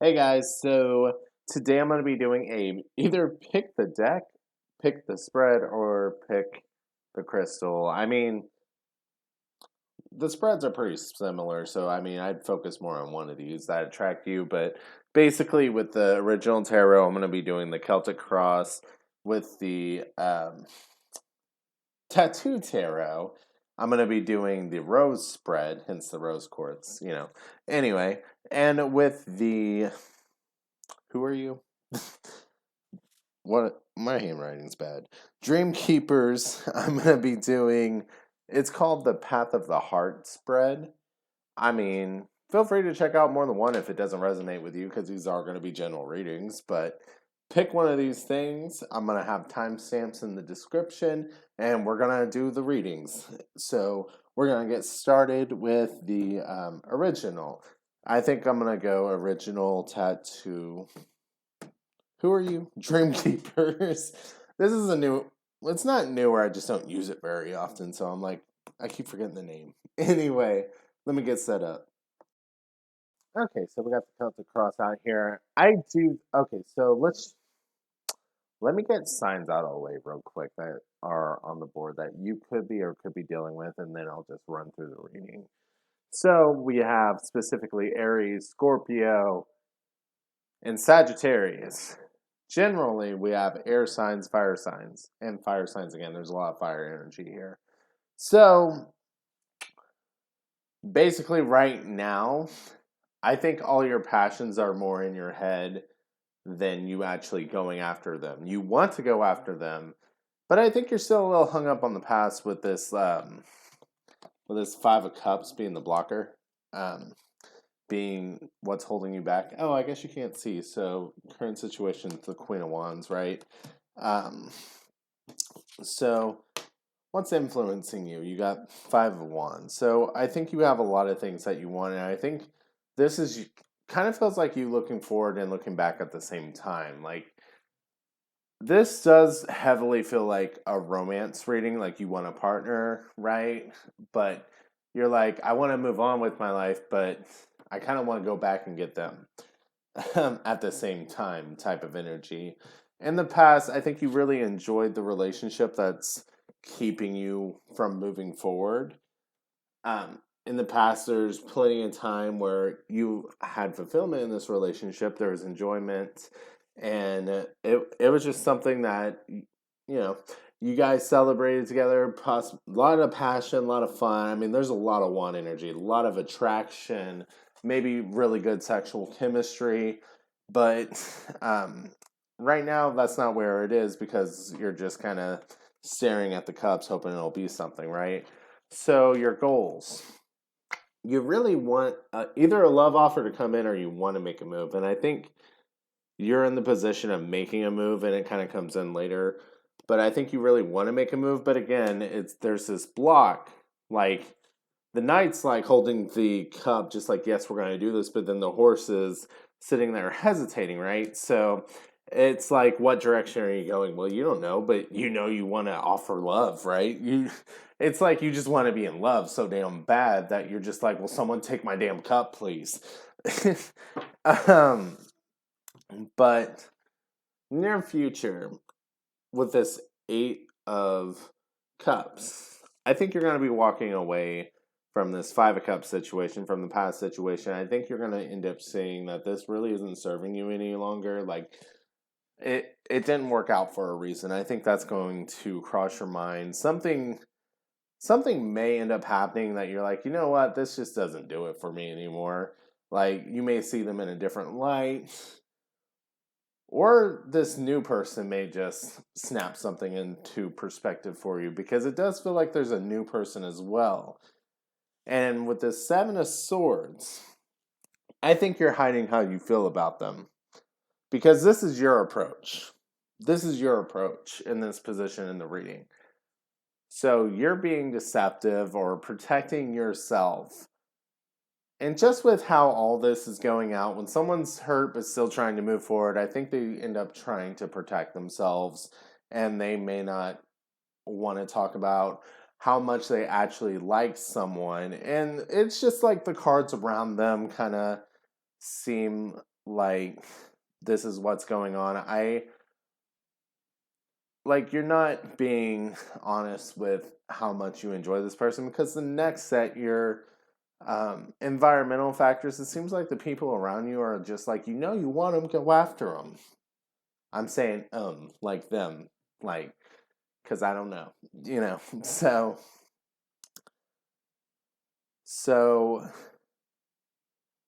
Hey guys, so today I'm going to be doing either pick the deck, pick the spread, or pick the crystal. The spreads are pretty similar, so I'd focus more on one of these that attract you. But basically, with the original tarot, I'm going to be doing the Celtic Cross. With the tattoo tarot, I'm going to be doing the rose spread, hence the rose quartz. Anyway, and with the who are you? What my handwriting's bad. Dreamkeepers, I'm gonna be doing. It's called the Path of the Heart spread. Feel free to check out more than one if it doesn't resonate with you, because these are going to be general readings. But pick one of these things. I'm gonna have timestamps in the description, and we're gonna do the readings. So we're gonna get started with the original. I think I'm gonna go original tattoo. Who are you? Dreamkeepers. This is a new. It's not newer. I just don't use it very often. So I'm like, I keep forgetting the name. Anyway, let me get set up. Okay, so we got the Celtic cross out here. I do. Okay, so let me get signs out of the way real quick that are on the board that you could be or could be dealing with, and then I'll just run through the reading. So we have specifically Aries, Scorpio, and Sagittarius. Generally, we have air signs, and fire signs again. There's a lot of fire energy here. So, basically, right now, I think all your passions are more in your head than you actually going after them. You want to go after them, but I think you're still a little hung up on the past with this Five of Cups being the blocker. Um, being what's holding you back. Oh, I guess you can't see. So current situation, the Queen of Wands, right? Um, so what's influencing you? You got Five of Wands. So I think you have a lot of things that you want, and I think this is kind of feels like you looking forward and looking back at the same time. Like this does heavily feel like a romance reading, like you want a partner, right? But you're like, I want to move on with my life, but I kind of want to go back and get them at the same time type of energy. In the past, I think you really enjoyed the relationship that's keeping you from moving forward. In the past, there's plenty of time where you had fulfillment in this relationship, there was enjoyment, and it was just something that you guys celebrated together. A lot of passion, a lot of fun. There's a lot of one energy, a lot of attraction, maybe really good sexual chemistry, but right now that's not where it is because you're just kind of staring at the cups, hoping it'll be something, right? So your goals. You really want either a love offer to come in or you want to make a move. And I think you're in the position of making a move and it kind of comes in later. But I think you really want to make a move. But again, there's this block. Like the knight's like holding the cup, just like, yes, we're going to do this. But then the horse is sitting there hesitating, right? So it's like, what direction are you going? Well, you don't know, but you want to offer love, right? It's like you just want to be in love so damn bad that you're just like, will someone take my damn cup, please? um, but near future, with this Eight of Cups, I think you're going to be walking away from this Five of Cups situation, from the past situation. I think you're going to end up seeing that this really isn't serving you any longer. Like, it didn't work out for a reason. I think that's going to cross your mind. Something may end up happening that you're like, you know what, this just doesn't do it for me anymore. Like, you may see them in a different light. Or this new person may just snap something into perspective for you because it does feel like there's a new person as well. And with the Seven of Swords, I think you're hiding how you feel about them because this is your approach. This is your approach in this position in the reading. So you're being deceptive or protecting yourself. And just with how all this is going out, when someone's hurt but still trying to move forward, I think they end up trying to protect themselves and they may not want to talk about how much they actually like someone. And it's just like the cards around them kind of seem like, this is what's going on. You're not being honest with how much you enjoy this person, because the next set, your environmental factors, it seems like the people around you are just like, you want them, go after them. I'm saying, like them, like, because I don't know, so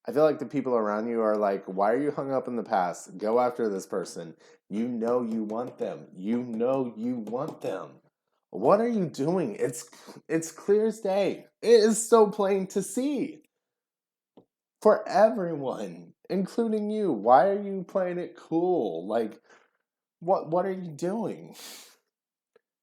I feel like the people around you are like, why are you hung up in the past? Go after this person. You want them. You want them. What are you doing? It's clear as day. It is so plain to see for everyone, including you. Why are you playing it cool? Like, what are you doing?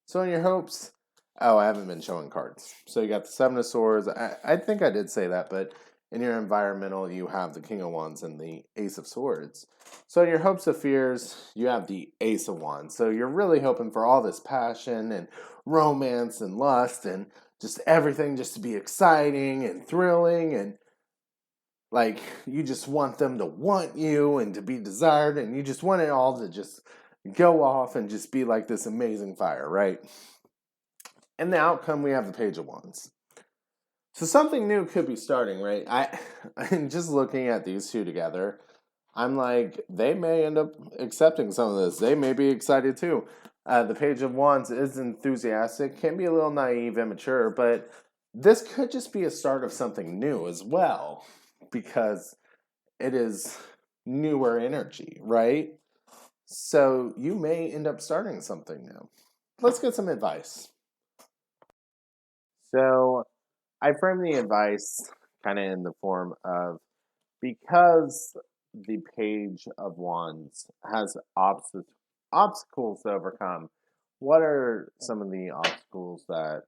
So in your hopes, oh, I haven't been showing cards. So you got the Seven of Swords. I think I did say that, but in your environmental, you have the King of Wands and the Ace of Swords. So in your hopes of fears, you have the Ace of Wands. So you're really hoping for all this passion and romance and lust and just everything just to be exciting and thrilling, and like you just want them to want you and to be desired, and you just want it all to just go off and just be like this amazing fire, right? And the outcome, we have the Page of Wands. So something new could be starting, right? I'm just looking at these two together. I'm like, they may end up accepting some of this. They may be excited too. The Page of Wands is enthusiastic, can be a little naive, immature, but this could just be a start of something new as well, because it is newer energy, right? So you may end up starting something new. Let's get some advice. So I frame the advice kind of in the form of, because the Page of Wands has obstacles to overcome, what are some of the obstacles that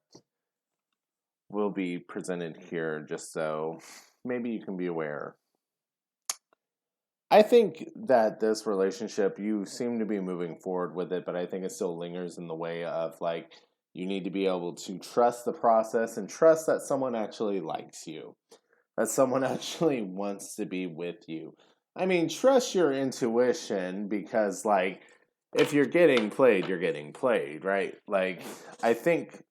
will be presented here, just so maybe you can be aware? I think that this relationship, you seem to be moving forward with it, but I think it still lingers in the way of, like, you need to be able to trust the process and trust that someone actually likes you, that someone actually wants to be with you. I mean, trust your intuition, because, like, if you're getting played, you're getting played, right? Like, I think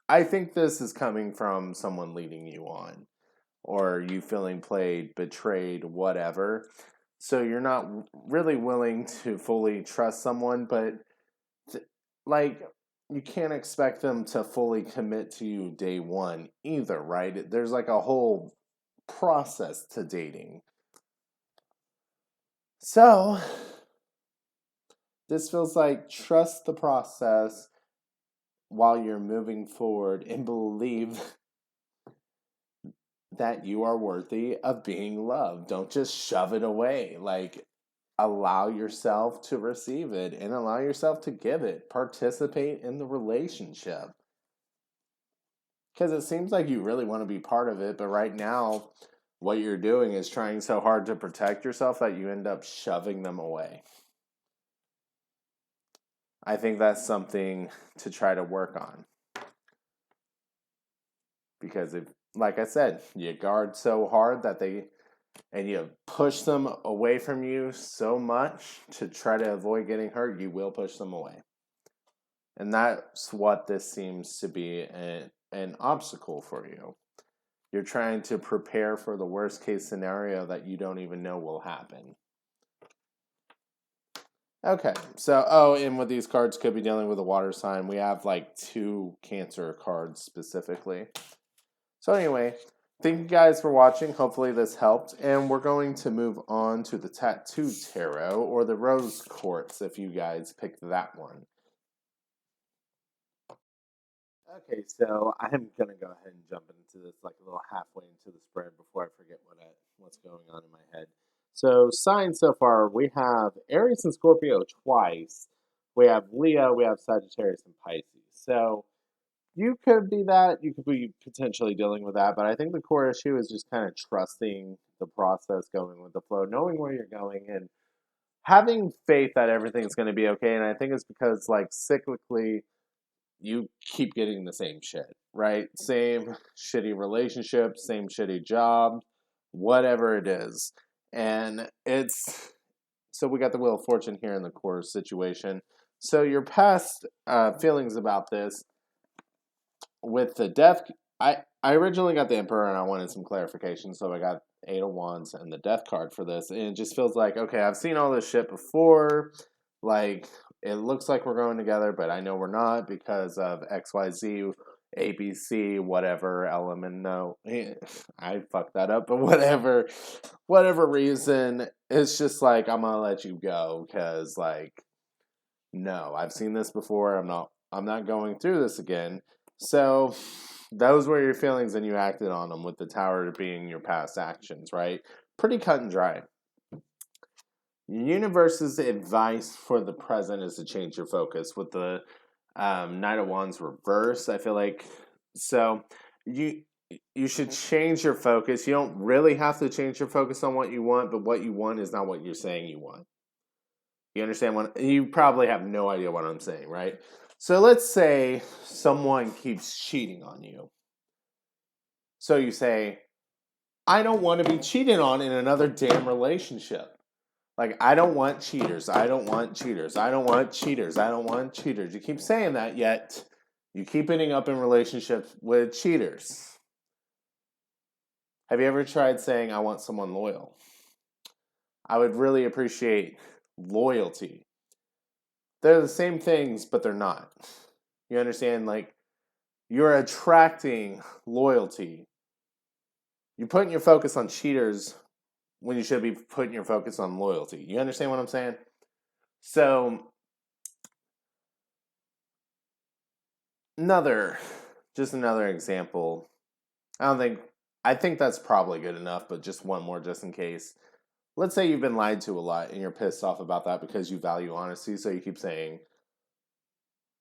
I think this is coming from someone leading you on, or you feeling played, betrayed, whatever. So you're not really willing to fully trust someone, but th- like, you can't expect them to fully commit to you day one either, right? There's like a whole process to dating. So this feels like trust the process while you're moving forward, and believe that you are worthy of being loved. Don't just shove it away. Like, allow yourself to receive it and allow yourself to give it. Participate in the relationship. Because it seems like you really want to be part of it, but right now, what you're doing is trying so hard to protect yourself that you end up shoving them away. I think that's something to try to work on. Because if, like I said, you guard so hard and you push them away from you so much to try to avoid getting hurt, you will push them away. And that's what this seems to be an obstacle for you. You're trying to prepare for the worst case scenario that you don't even know will happen. Okay, so, and with these cards, could be dealing with a water sign. We have like 2 Cancer cards specifically. So anyway, thank you guys for watching. Hopefully this helped. And we're going to move on to the Tattoo Tarot, or the Rose Quartz, if you guys picked that one. Okay, so I'm gonna go ahead and jump into this like a little halfway into the spread before I forget what's going on in my head. So signs so far, we have Aries and Scorpio twice. We have Leo, we have Sagittarius and Pisces. So you could be that, you could be potentially dealing with that, but I think the core issue is just kind of trusting the process, going with the flow, knowing where you're going, and having faith that everything's going to be okay. And I think it's because, like, cyclically, you keep getting the same shit, right? Same shitty relationship, same shitty job, whatever it is. And so we got the Wheel of Fortune here in the core situation. So your past feelings about this with the death, I originally got the Emperor and I wanted some clarification, so I got Eight of Wands and the Death card for this, and it just feels like, okay, I've seen all this shit before. Like, it looks like we're going together, but I know we're not because of XYZ, ABC, whatever element. No, I fucked that up, but whatever reason, it's just like I'm gonna let you go because, like, no, I've seen this before. I'm not going through this again. So those were your feelings and you acted on them, with the tower being your past actions, right? Pretty cut and dry. Universe's advice for the present is to change your focus. With the Knight of Wands reverse, I feel like, so you should change your focus. You don't really have to change your focus on what you want, but what you want is not what you're saying you want. You understand what you probably have no idea what I'm saying, right? So let's say someone keeps cheating on you. So you say, I don't want to be cheated on in another damn relationship. Like, I don't want cheaters. I don't want cheaters. I don't want cheaters. I don't want cheaters. You keep saying that, yet you keep ending up in relationships with cheaters. Have you ever tried saying, I want someone loyal? I would really appreciate loyalty. They're the same things, but they're not. You understand? Like, you're attracting loyalty. You're putting your focus on cheaters when you should be putting your focus on loyalty. You understand what I'm saying? So, another example. I think that's probably good enough, but just one more just in case. Let's say you've been lied to a lot and you're pissed off about that because you value honesty, so you keep saying,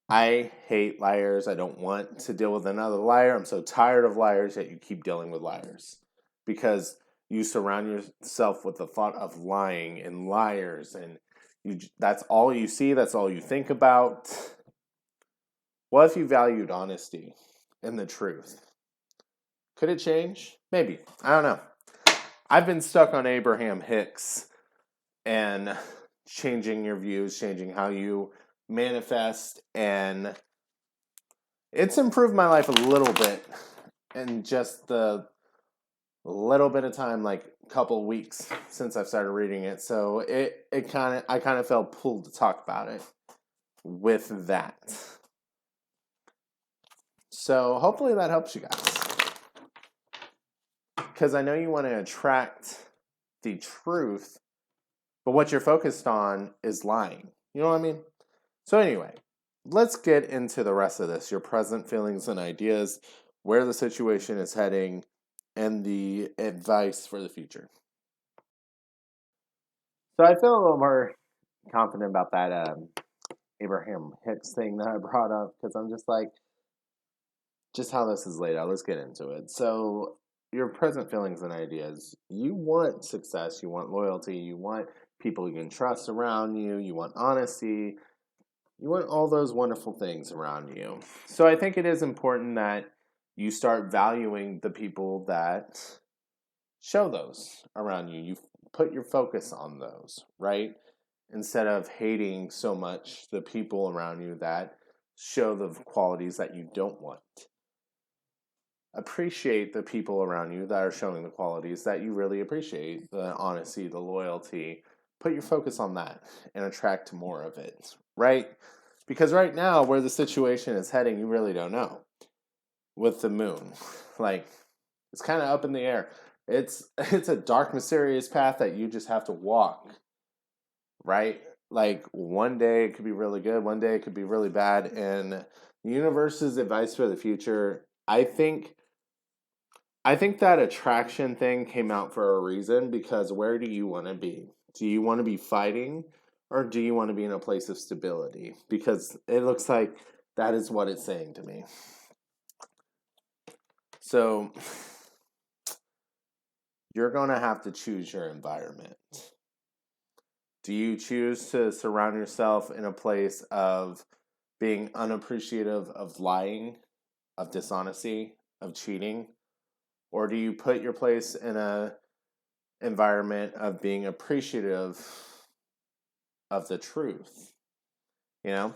I hate liars. I don't want to deal with another liar. I'm so tired of liars, yet you keep dealing with liars. Because you surround yourself with the thought of lying and liars, and that's all you see, that's all you think about. What if you valued honesty and the truth? Could it change? Maybe. I don't know. I've been stuck on Abraham Hicks and changing your views, changing how you manifest, and it's improved my life a little bit in just the little bit of time, like a couple weeks since I've started reading it. So I kind of felt pulled to talk about it with that. So hopefully that helps you guys. Because I know you want to attract the truth, but what you're focused on is lying. You know what I mean? So anyway, let's get into the rest of this. Your present feelings and ideas, where the situation is heading, and the advice for the future. So I feel a little more confident about that Abraham Hicks thing that I brought up, because I'm just like, just how this is laid out. Let's get into it. So your present feelings and ideas. You want success. You want loyalty. You want people you can trust around you. You want honesty. You want all those wonderful things around you. So I think it is important that you start valuing the people that show those around you. You put your focus on those, right? Instead of hating so much the people around you that show the qualities that you don't want. Appreciate the people around you that are showing the qualities that you really appreciate, the honesty, the loyalty. Put your focus on that and attract more of it, right? Because right now, where the situation is heading, you really don't know. With the moon, like, it's kind of up in the air. It's a dark, mysterious path that you just have to walk, right? Like, one day it could be really good, one day it could be really bad. And the universe's advice for the future, I think that attraction thing came out for a reason, because where do you want to be? Do you want to be fighting, or do you want to be in a place of stability? Because it looks like that is what it's saying to me. So you're going to have to choose your environment. Do you choose to surround yourself in a place of being unappreciative of lying, of dishonesty, of cheating? Or do you put your place in a environment of being appreciative of the truth. You know,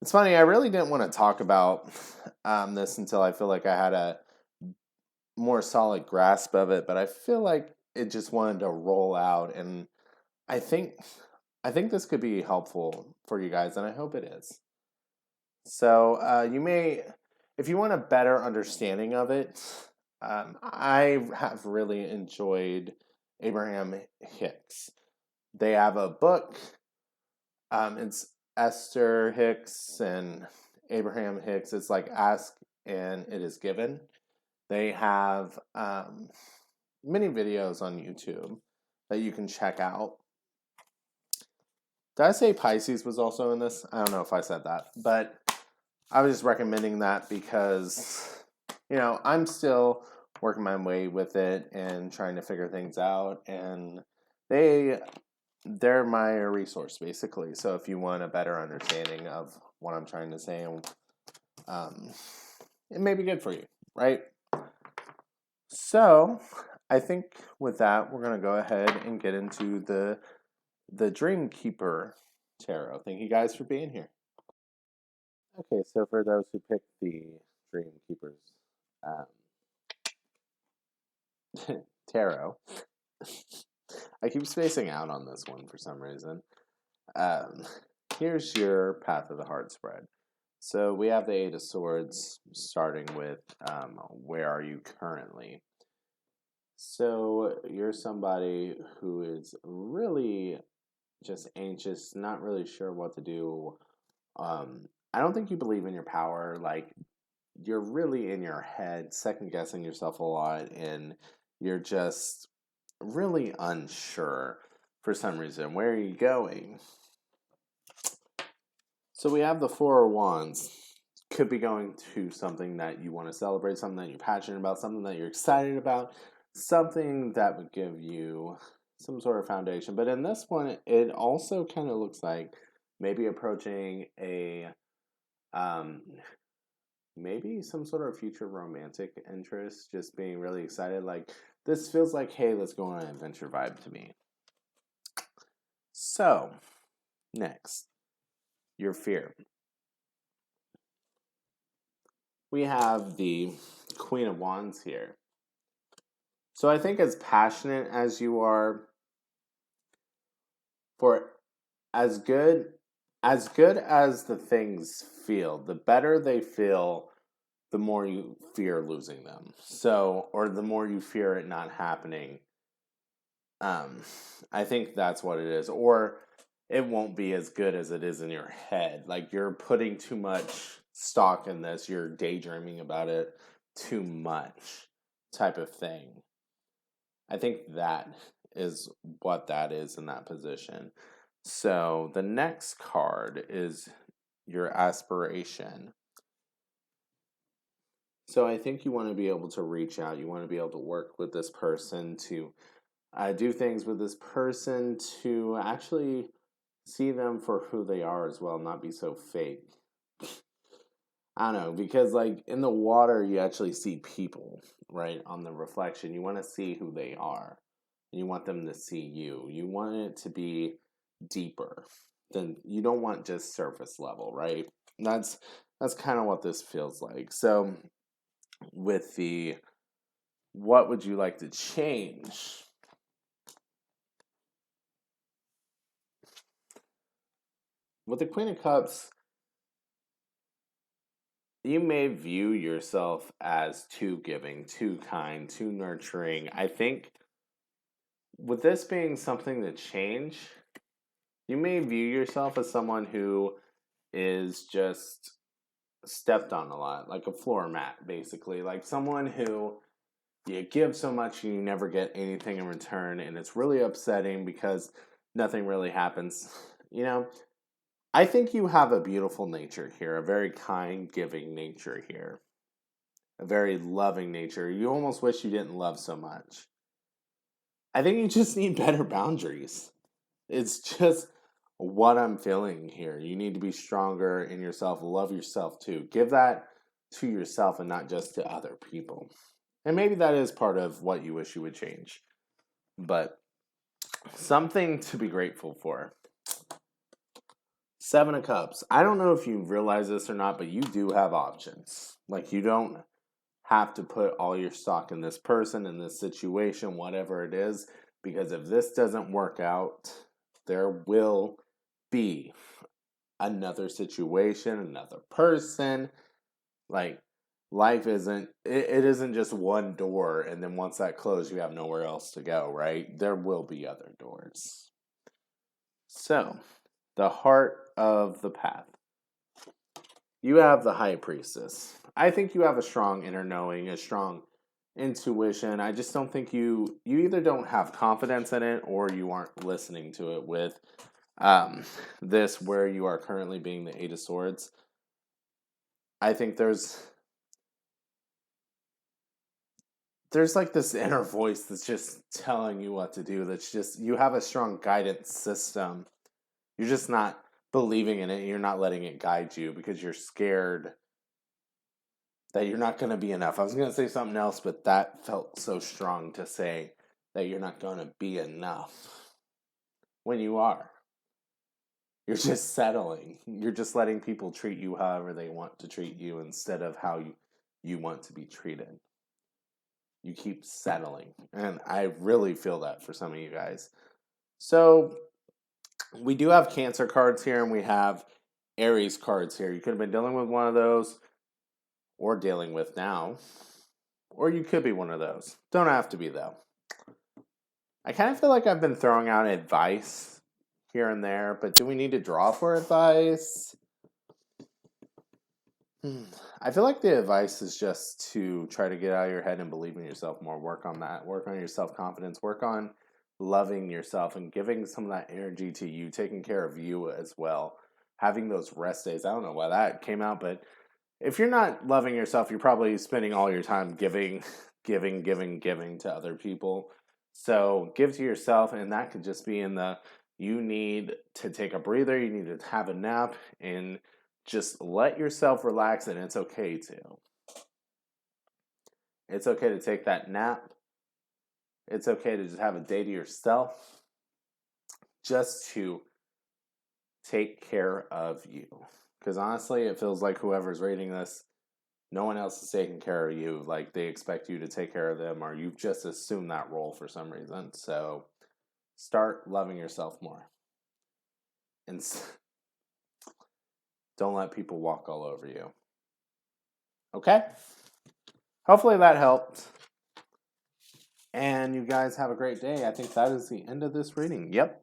it's funny. I really didn't want to talk about this until I feel like I had a more solid grasp of it, but I feel like it just wanted to roll out, and I think I think this could be helpful for you guys, and I hope it is. So you may, if you want a better understanding of it, I have really enjoyed Abraham Hicks. They have a book. It's Esther Hicks and Abraham Hicks. It's like Ask and It Is Given. They have many videos on YouTube that you can check out. Did I say Pisces was also in this? I don't know if I said that, but I was just recommending that because, I'm still working my way with it and trying to figure things out, and they're my resource basically. So if you want a better understanding of what I'm trying to say, it may be good for you, right? So I think with that, we're going to go ahead and get into the Dreamkeeper Tarot. Thank you guys for being here. Okay, so for those who picked the Dreamkeepers Tarot, I keep spacing out on this one for some reason. Here's your Path of the Heart spread. So we have the Eight of Swords, starting with where are you currently? So you're somebody who is really just anxious, not really sure what to do. I don't think you believe in your power. Like, you're really in your head, second guessing yourself a lot, and you're just really unsure for some reason. Where are you going? So we have the Four of Wands. Could be going to something that you want to celebrate, something that you're passionate about, something that you're excited about, something that would give you some sort of foundation. But in this one, it also kind of looks like maybe approaching a maybe some sort of future romantic interest, just being really excited. Like, this feels like, hey, let's go on an adventure vibe to me. So, next, your fear. We have the Queen of Wands here. So I think as passionate as you are, for as good as the things feel, the better they feel, the more you fear losing them. So, or the more you fear it not happening. I think that's what it is. Or it won't be as good as it is in your head. Like, you're putting too much stock in this. You're daydreaming about it too much, type of thing. I think that is what that is in that position. So the next card is your aspiration. So I think you want to be able to reach out. You want to be able to work with this person, to do things with this person, to actually see them for who they are as well, not be so fake. I don't know, because like in the water, you actually see people, right? On the reflection, you want to see who they are. And you want them to see you. You want it to be deeper than, you don't want just surface level, right? That's kind of what this feels like. So with the what would you like to change? With the Queen of Cups, you may view yourself as too giving, too kind, too nurturing. I think with this being something to change, you may view yourself as someone who is just stepped on a lot, like a floor mat, basically. Like someone who you give so much and you never get anything in return, and it's really upsetting because nothing really happens. I think you have a beautiful nature here, a very kind, giving nature here, a very loving nature. You almost wish you didn't love so much. I think you just need better boundaries. It's just what I'm feeling here. You need to be stronger in yourself, love yourself too. Give that to yourself and not just to other people. And maybe that is part of what you wish you would change. but something to be grateful for. 7 of Cups. I don't know if you realize this or not, but you do have options. Like, you don't have to put all your stock in this person, in this situation, whatever it is, because if this doesn't work out, there will be another situation, another person. Like, life isn't, it isn't just one door, and then once that closed, you have nowhere else to go, right? There will be other doors. So, the heart of the path. You have the High Priestess. I think you have a strong inner knowing, a strong intuition. I just don't think you either don't have confidence in it or you aren't listening to it with this where you are currently being the Eight of Swords. I think there's like this inner voice that's just telling you what to do. That's just, you have a strong guidance system. You're just not believing in it. You're not letting it guide you because you're scared that you're not going to be enough. I was going to say something else, but that felt so strong to say that you're not going to be enough when you are. You're just settling. You're just letting people treat you however they want to treat you instead of how you want to be treated. You keep settling. And I really feel that for some of you guys. So we do have Cancer cards here and we have Aries cards here. You could have been dealing with one of those or dealing with now. Or you could be one of those. Don't have to be, though. I kind of feel like I've been throwing out advice here and there, but do we need to draw for advice? I feel like the advice is just to try to get out of your head and believe in yourself more. Work on that. Work on your self-confidence. Work on loving yourself and giving some of that energy to you, taking care of you as well. Having those rest days. I don't know why that came out, but if you're not loving yourself, you're probably spending all your time giving to other people. So give to yourself, and that could just be in the, you need to take a breather, you need to have a nap, and just let yourself relax, and it's okay to. It's okay to take that nap. It's okay to just have a day to yourself, just to take care of you. Because honestly, it feels like whoever's reading this, no one else is taking care of you. Like, they expect you to take care of them, or you've just assumed that role for some reason. So start loving yourself more. And don't let people walk all over you. Okay? Hopefully that helped. And you guys have a great day. I think that is the end of this reading. Yep.